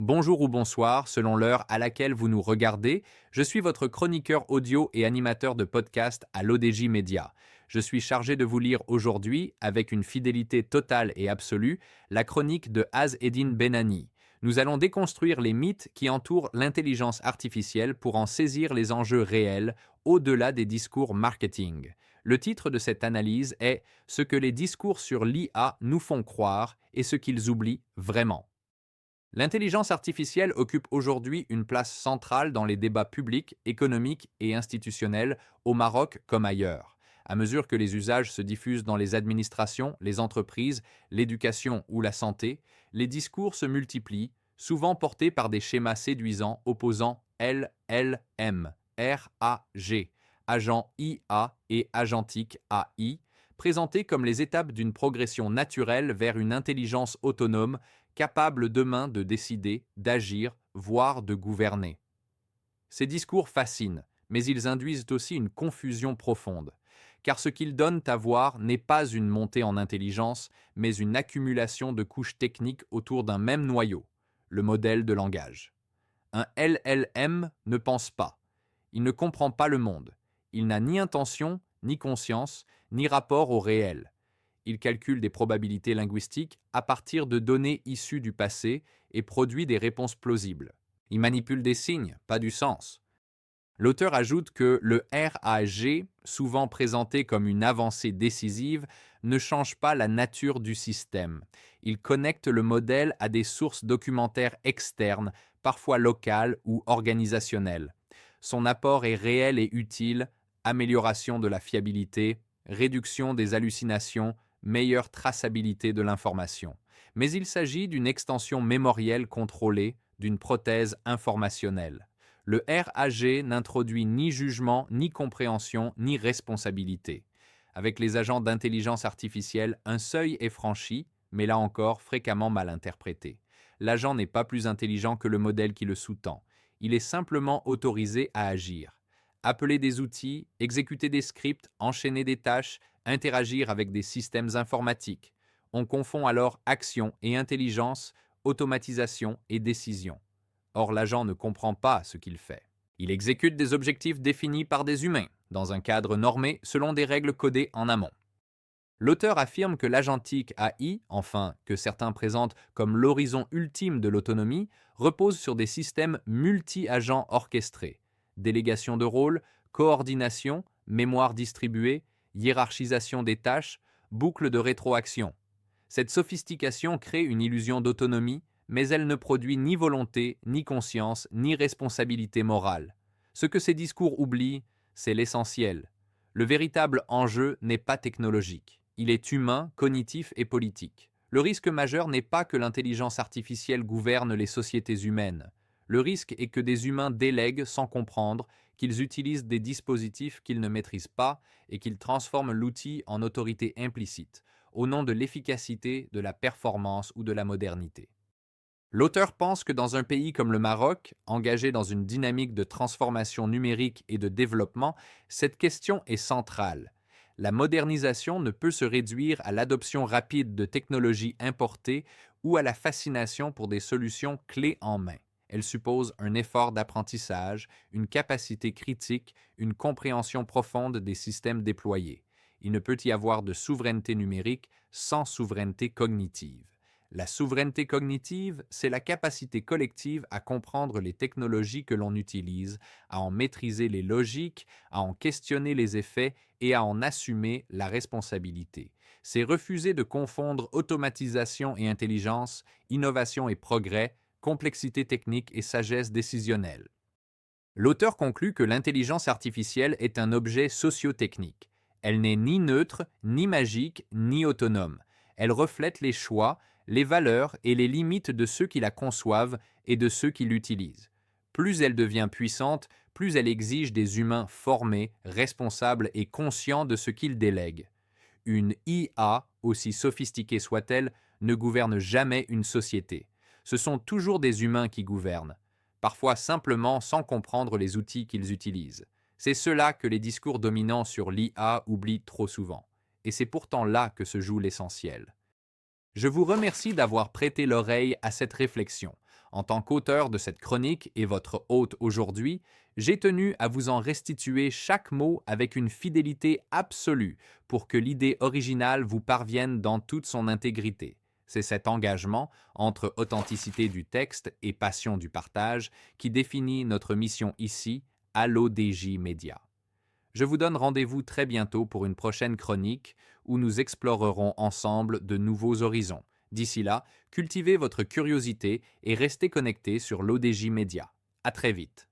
Bonjour ou bonsoir, selon l'heure à laquelle vous nous regardez. Je suis votre chroniqueur audio et animateur de podcast à l'ODJ Média. Je suis chargé de vous lire aujourd'hui, avec une fidélité totale et absolue, la chronique de Az-Eddine Benani. Nous allons déconstruire les mythes qui entourent l'intelligence artificielle pour en saisir les enjeux réels, au-delà des discours marketing. Le titre de cette analyse est Ce que les discours sur l'IA nous font croire et ce qu'ils oublient vraiment. L'intelligence artificielle occupe aujourd'hui une place centrale dans les débats publics, économiques et institutionnels, au Maroc comme ailleurs. À mesure que les usages se diffusent dans les administrations, les entreprises, l'éducation ou la santé, les discours se multiplient, souvent portés par des schémas séduisants opposant LLM, RAG, agent IA et agentique AI, présentés comme les étapes d'une progression naturelle vers une intelligence autonome capable demain de décider, d'agir, voire de gouverner. Ces discours fascinent, mais ils induisent aussi une confusion profonde, car ce qu'ils donnent à voir n'est pas une montée en intelligence, mais une accumulation de couches techniques autour d'un même noyau, le modèle de langage. Un LLM ne pense pas, il ne comprend pas le monde, il n'a ni intention, ni conscience, ni rapport au réel. Il calcule des probabilités linguistiques à partir de données issues du passé et produit des réponses plausibles. Il manipule des signes, pas du sens. L'auteur ajoute que le RAG, souvent présenté comme une avancée décisive, ne change pas la nature du système. Il connecte le modèle à des sources documentaires externes, parfois locales ou organisationnelles. Son apport est réel et utile, amélioration de la fiabilité, réduction des hallucinations, meilleure traçabilité de l'information. Mais il s'agit d'une extension mémorielle contrôlée, d'une prothèse informationnelle. Le RAG n'introduit ni jugement, ni compréhension, ni responsabilité. Avec les agents d'intelligence artificielle, un seuil est franchi, mais là encore fréquemment mal interprété. L'agent n'est pas plus intelligent que le modèle qui le sous-tend. Il est simplement autorisé à agir. Appeler des outils, exécuter des scripts, enchaîner des tâches, interagir avec des systèmes informatiques. On confond alors action et intelligence, automatisation et décision. Or, l'agent ne comprend pas ce qu'il fait. Il exécute des objectifs définis par des humains, dans un cadre normé selon des règles codées en amont. L'auteur affirme que l'agentique AI, enfin que certains présentent comme l'horizon ultime de l'autonomie, repose sur des systèmes multi-agents orchestrés. Délégation de rôles, coordination, mémoire distribuée, hiérarchisation des tâches, boucle de rétroaction. Cette sophistication crée une illusion d'autonomie, mais elle ne produit ni volonté, ni conscience, ni responsabilité morale. Ce que ces discours oublient, c'est l'essentiel. Le véritable enjeu n'est pas technologique. Il est humain, cognitif et politique. Le risque majeur n'est pas que l'intelligence artificielle gouverne les sociétés humaines. Le risque est que des humains délèguent sans comprendre, qu'ils utilisent des dispositifs qu'ils ne maîtrisent pas et qu'ils transforment l'outil en autorité implicite, au nom de l'efficacité, de la performance ou de la modernité. L'auteur pense que dans un pays comme le Maroc, engagé dans une dynamique de transformation numérique et de développement, cette question est centrale. La modernisation ne peut se réduire à l'adoption rapide de technologies importées ou à la fascination pour des solutions clés en main. Elle suppose un effort d'apprentissage, une capacité critique, une compréhension profonde des systèmes déployés. Il ne peut y avoir de souveraineté numérique sans souveraineté cognitive. La souveraineté cognitive, c'est la capacité collective à comprendre les technologies que l'on utilise, à en maîtriser les logiques, à en questionner les effets et à en assumer la responsabilité. C'est refuser de confondre automatisation et intelligence, innovation et progrès, complexité technique et sagesse décisionnelle. L'auteur conclut que l'intelligence artificielle est un objet socio-technique. Elle n'est ni neutre, ni magique, ni autonome. Elle reflète les choix, les valeurs et les limites de ceux qui la conçoivent et de ceux qui l'utilisent. Plus elle devient puissante, plus elle exige des humains formés, responsables et conscients de ce qu'ils délèguent. Une IA, aussi sophistiquée soit-elle, ne gouverne jamais une société. Ce sont toujours des humains qui gouvernent, parfois simplement sans comprendre les outils qu'ils utilisent. C'est cela que les discours dominants sur l'IA oublient trop souvent. Et c'est pourtant là que se joue l'essentiel. Je vous remercie d'avoir prêté l'oreille à cette réflexion. En tant qu'auteur de cette chronique et votre hôte aujourd'hui, j'ai tenu à vous en restituer chaque mot avec une fidélité absolue pour que l'idée originale vous parvienne dans toute son intégrité. C'est cet engagement entre authenticité du texte et passion du partage qui définit notre mission ici, à l'ODJ Média. Je vous donne rendez-vous très bientôt pour une prochaine chronique où nous explorerons ensemble de nouveaux horizons. D'ici là, cultivez votre curiosité et restez connectés sur l'ODJ Média. À très vite.